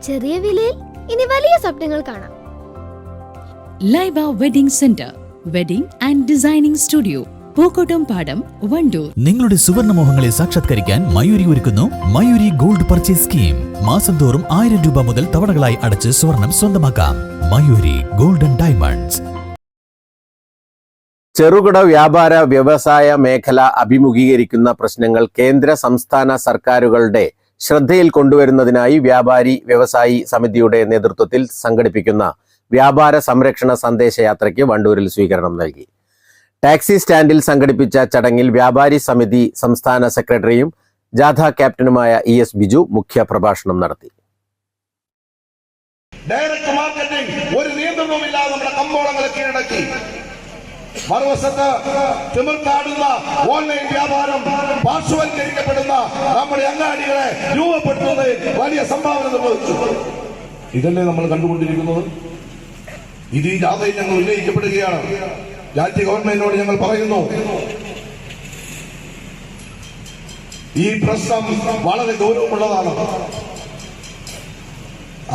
ചെറിയ വിലയിൽ ഇനി വലിയ സ്വപ്നങ്ങൾ കാണാം. Laiba wedding centre, wedding and designing studio, Pookkottumpadam, Wandoor. നിങ്ങളുടെ സുവർണമോഹങ്ങളെ സാക്ഷാത്കരിക്കാൻ മയൂരി ഒരുക്കുന്നു മയൂരി ഗോൾഡ് പർച്ചേസ് സ്കീം. മാസം തോറും 1000 രൂപ മുതൽ തവണകളായി അടച്ച് സ്വർണം സ്വന്തമാക്കാം. Mayuri golden diamonds. ചെറുകിട വ്യാപാര വ്യവസായ മേഖല അഭിമുഖീകരിക്കുന്ന പ്രശ്നങ്ങൾ കേന്ദ്ര സംസ്ഥാന സർക്കാരുകളുടെ ശ്രദ്ധയിൽ കൊണ്ടുവരുന്നതിനായി വ്യാപാരി വ്യവസായി സമിതിയുടെ നേതൃത്വത്തിൽ സംഘടിപ്പിക്കുന്ന വ്യാപാര സംരക്ഷണ സന്ദേശയാത്രയ്ക്ക് വണ്ടൂരിൽ സ്വീകരണം നൽകി. ടാക്സി സ്റ്റാൻഡിൽ സംഘടിപ്പിച്ച ചടങ്ങിൽ വ്യാപാരി സമിതി സംസ്ഥാന സെക്രട്ടറിയും ജാഥ ക്യാപ്റ്റനുമായ ES ബിജു മുഖ്യ പ്രഭാഷണം നടത്തി. ഡയറക്ട് മാർക്കറ്റിംഗ് ഒരു നിയന്ത്രണവുമില്ലാതെ നമ്മുടെ കമ്പോളങ്ങളെ കീഴടക്കി. മറുവശത്ത് തിമിർത്താടുന്ന ഓൺലൈൻ വ്യാപാരം പാർശ്വവൽക്കരിക്കപ്പെടുന്ന നമ്മുടെ അങ്ങാടികളെ രൂപപ്പെടുത്തുന്നതിൽ വലിയ സംഭാവന നിർവഹിച്ചു. ഇതല്ലേ നമ്മൾ കണ്ടുകൊണ്ടിരിക്കുന്നത്? ഇത് ഈ ജാഥയിൽ ഞങ്ങൾ ഉന്നയിക്കപ്പെടുകയാണ്. രാജ്യ ഗവൺമെന്റിനോട് ഞങ്ങൾ പറയുന്നു, ഈ പ്രശ്നം വളരെ ഗൗരവമുള്ളതാണ്.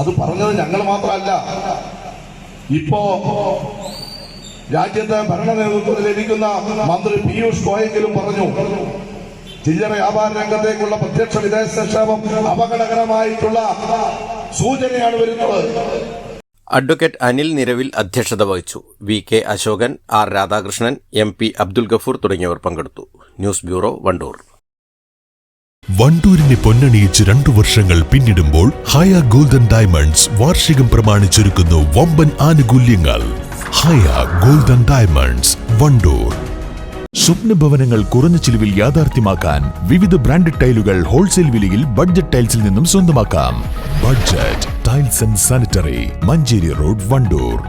അത് പറഞ്ഞത് ഞങ്ങൾ മാത്രമല്ല, ഇപ്പോ രാജ്യത്തെ ഭരണ നേതൃത്വത്തിൽ ഇരിക്കുന്ന മന്ത്രി പീയൂഷ് ഗോയലും പറഞ്ഞു, ചില്ലറ വ്യാപാര രംഗത്തേക്കുള്ള പ്രത്യക്ഷ വിദേശ നിക്ഷേപം അപകടകരമായിട്ടുള്ള സൂചനയാണ് വരുന്നത്. അഡ്വക്കേറ്റ് അനിൽ നിരവിൽ അധ്യക്ഷത വഹിച്ചു. VK Ashokan, R Radhakrishnan, MP Abdul Gafoor തുടങ്ങിയവർ പങ്കെടുത്തു. News bureau, Wandoor. വണ്ടൂരിനെ പൊന്നണിയിച്ച് 2 വർഷങ്ങൾ പിന്നിടുമ്പോൾ ഹയ ഗോൾഡൻ ഡയമണ്ട്സ് വാർഷികം പ്രമാണിച്ചൊരുക്കുന്നു വമ്പൻ ആനുകൂല്യങ്ങൾ. ഹയ ഗോൾഡൻ ഡയമണ്ട്സ്, വണ്ടൂർ. സ്വപ്നഭവനങ്ങൾ കുറഞ്ഞ ചിലവിൽ യാഥാർത്ഥ്യമാക്കാൻ വിവിധ ബ്രാൻഡഡ് ടൈലുകൾ ഹോൾസെയിൽ വിലയിൽ ബഡ്ജറ്റ് ടൈൽസിൽ നിന്നും സ്വന്തമാക്കാം. Budget tiles and sanitary, Manjeri road, Wandoor.